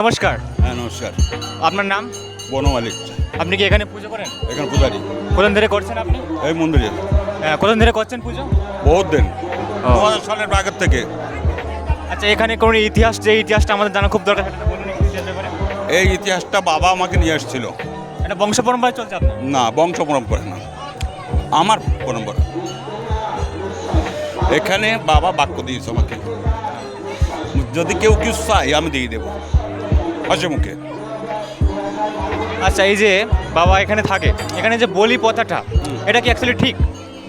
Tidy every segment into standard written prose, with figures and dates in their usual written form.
নমস্কার। হ্যাঁ নমস্কার। আপনার নাম? বনমালিক। আপনি কি এখানে পুজো করেন? এখানে পূজারি। কতদিন ধরে করছেন আপনি? এই মন্দিরে কতদিন ধরে করছেন পুজো? বহুত দিন, ও। 2000 সালের আগের থেকে। আচ্ছা, এখানে কোনো ইতিহাস, যে ইতিহাসটা আমাদের জানা খুব দরকার, সেটা বলুন একটু জানতে পারে। এই ইতিহাসটা বাবা আমাকে নিয়ে এসেছিল। এটা বংশ পরম্পরা চলছে আপনার? না, বংশ পরম্পরা না, আমার পরম্পরা। এখানে বাবা বাক্য দিয়েছে আমাকে, যদি কেউ কিছু চাই আমি দিয়ে দেবো হাসি মুখে। আচ্ছা, এই যে বাবা এখানে থাকে, এখানে যে বলি প্রথাটা, এটা কি অ্যাকচুয়ালি ঠিক?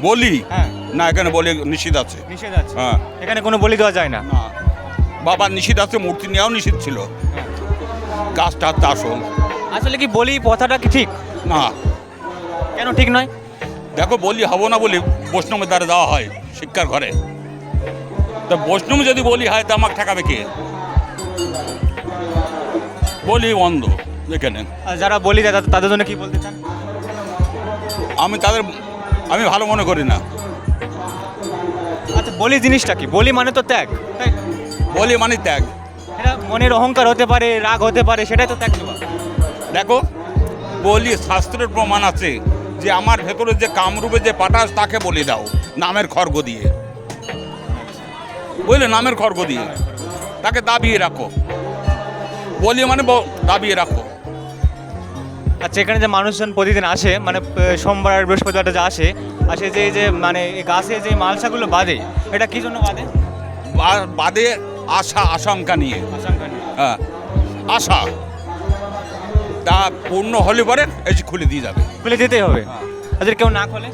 বলি হ্যাঁ। না, এখানে বলি নিষিদ্ধ আছে। নিষেধ আছে? হ্যাঁ। এখানে কোনো বলি দেওয়া যায় না? না, বাবা নিষিদ্ধ আছে, মূর্তি নেওয়াও নিষিদ্ধ ছিল, গাছ টাছ আসল। আসলে কি বলি প্রথাটা কি ঠিক? না, কেন ঠিক নয়? দেখো বলি হবো না বলে বৈষ্ণবের দ্বারা দেওয়া হয় শিক্ষার ঘরে। তা বৈষ্ণব যদি বলি হয় তা আমাকে ঠেকাবে কে? বলি বন্ধ এখানে। আর যারা বলি দেয় তাদের জন্য কি বলতে চান? আমি ভালো মনে করি না। আচ্ছা, বলি জিনিসটা কি? বলি মানে তো ত্যাগ, তাই? বলি মানে ত্যাগ। এটা মনের অহংকার হতে পারে, রাগ হতে পারে, সেটাই তো ত্যাগ দেওয়া। দেখো, বলি শাস্ত্রের প্রমাণ আছে যে আমার ভেতরে যে কামরূপে যে পাঠাস তাকে বলি দাও নামের খর্গ দিয়ে, বুঝলে, নামের খর্গ দিয়ে তাকে দাবিয়ে রাখো। বলি মানে দাবিয়ে রাখো। আচ্ছা, এখানে যে মানুষজন প্রতিদিন আসে, মানে সোমবার আর বৃহস্পতিবারটা যে আসে যে মানে এই গাছে যে মালসাগুলো বাঁধে, এটা কি জন্য বাঁধে? বাদে আশঙ্কা নিয়ে। আশঙ্কা নেই। হ্যাঁ, আশা তা পূর্ণ হলে পরে এই যে খুলে দিয়ে যাবে। খুলে দিতেই হবে? হ্যাঁ। আচ্ছা, কেউ না খোলে?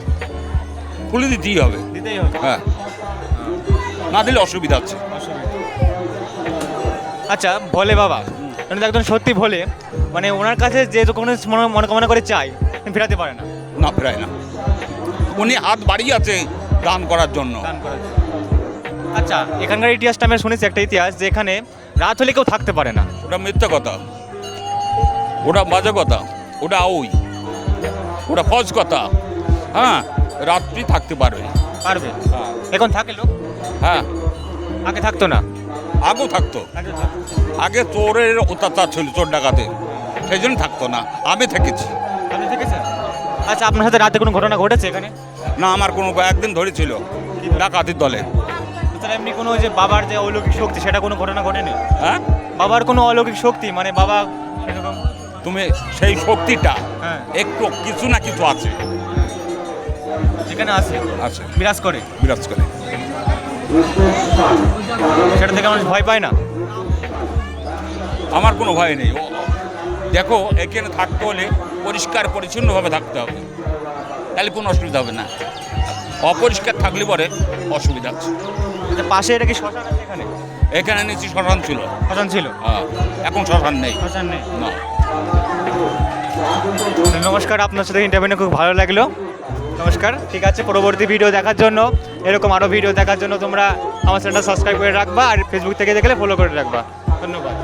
খুলে দিতেই হবে। দিতেই হবে? হ্যাঁ, না দিলে অসুবিধা আছে। আচ্ছা, ভোলে বাবা উনি তো একজন সত্যি ভোলে, মানে ওনার কাছে যে কোনো মনোকামনা করে চাই, ফেরাতে পারে না। না, ফেরায় না। উনি হাত বাড়িয়ে আছে দান করার জন্য। দান করার জন্য। আচ্ছা, এখানকার ইতিহাসটা আমি শুনেছি, একটা ইতিহাস যে এখানে রাত হলে কেউ থাকতে পারে না। ওটা মিথ্যা কথা, ওটা বাজে কথা, ওটা ওটা ফজ কথা। হ্যাঁ, রাত্রি থাকতে পারবে। পারবে? হ্যাঁ। এখন থাকে লোক? হ্যাঁ, আগে থাকতো না? আগেও থাকতো। আগে থাকতো। আগে চোরের অত্যাচার ছিল, চোর ডাকাতে, সেই জন্য থাকতো না। আমি থেকেছি। আপনি দেখেছেন? আচ্ছা, আপনার সাথে রাতে কোনো ঘটনা ঘটেছে এখানে? না, আমার কোনো একদিন ধরেছিল ডাকাতির দলে। তাহলে এমনি কোনো যে বাবার যে অলৌকিক শক্তি, সেটা কোনো ঘটনা ঘটেনি? হ্যাঁ, বাবার কোনো অলৌকিক শক্তি, মানে বাবা এরকম? তুমি সেই শক্তিটা হ্যাঁ। একটু কিছু না কিছু আছে, যেখানে আছে আছে, বিরাজ করে, বিরাজ করে। সেটা থেকে মানুষ ভয় পায় না? আমার কোনো ভয় নেই। দেখো, এখানে থাকতে হলে পরিষ্কার পরিচ্ছন্নভাবে থাকতে হবে, তাহলে কোনো অসুবিধা হবে না। অপরিষ্কার থাকলে পরে অসুবিধা আছে। আচ্ছা, পাশে এটা কি শ্মশান আছে এখানে? এখানে নিচে শ্মশান ছিল। শ্মশান ছিল? হ্যাঁ, এখন শ্মশান নেই। শ্মশান নেই? না। নমস্কার, আপনার সাথে ইন্টারভিউ খুব ভালো লাগলো। নমস্কার, ঠিক আছে। পরবর্তী ভিডিও দেখার জন্য, এরকম আরও ভিডিও দেখার জন্য তোমরা আমার চ্যানেলটা সাবস্ক্রাইব করে রাখবা, আর ফেসবুক থেকে দেখলে ফলো করে রাখবা। ধন্যবাদ।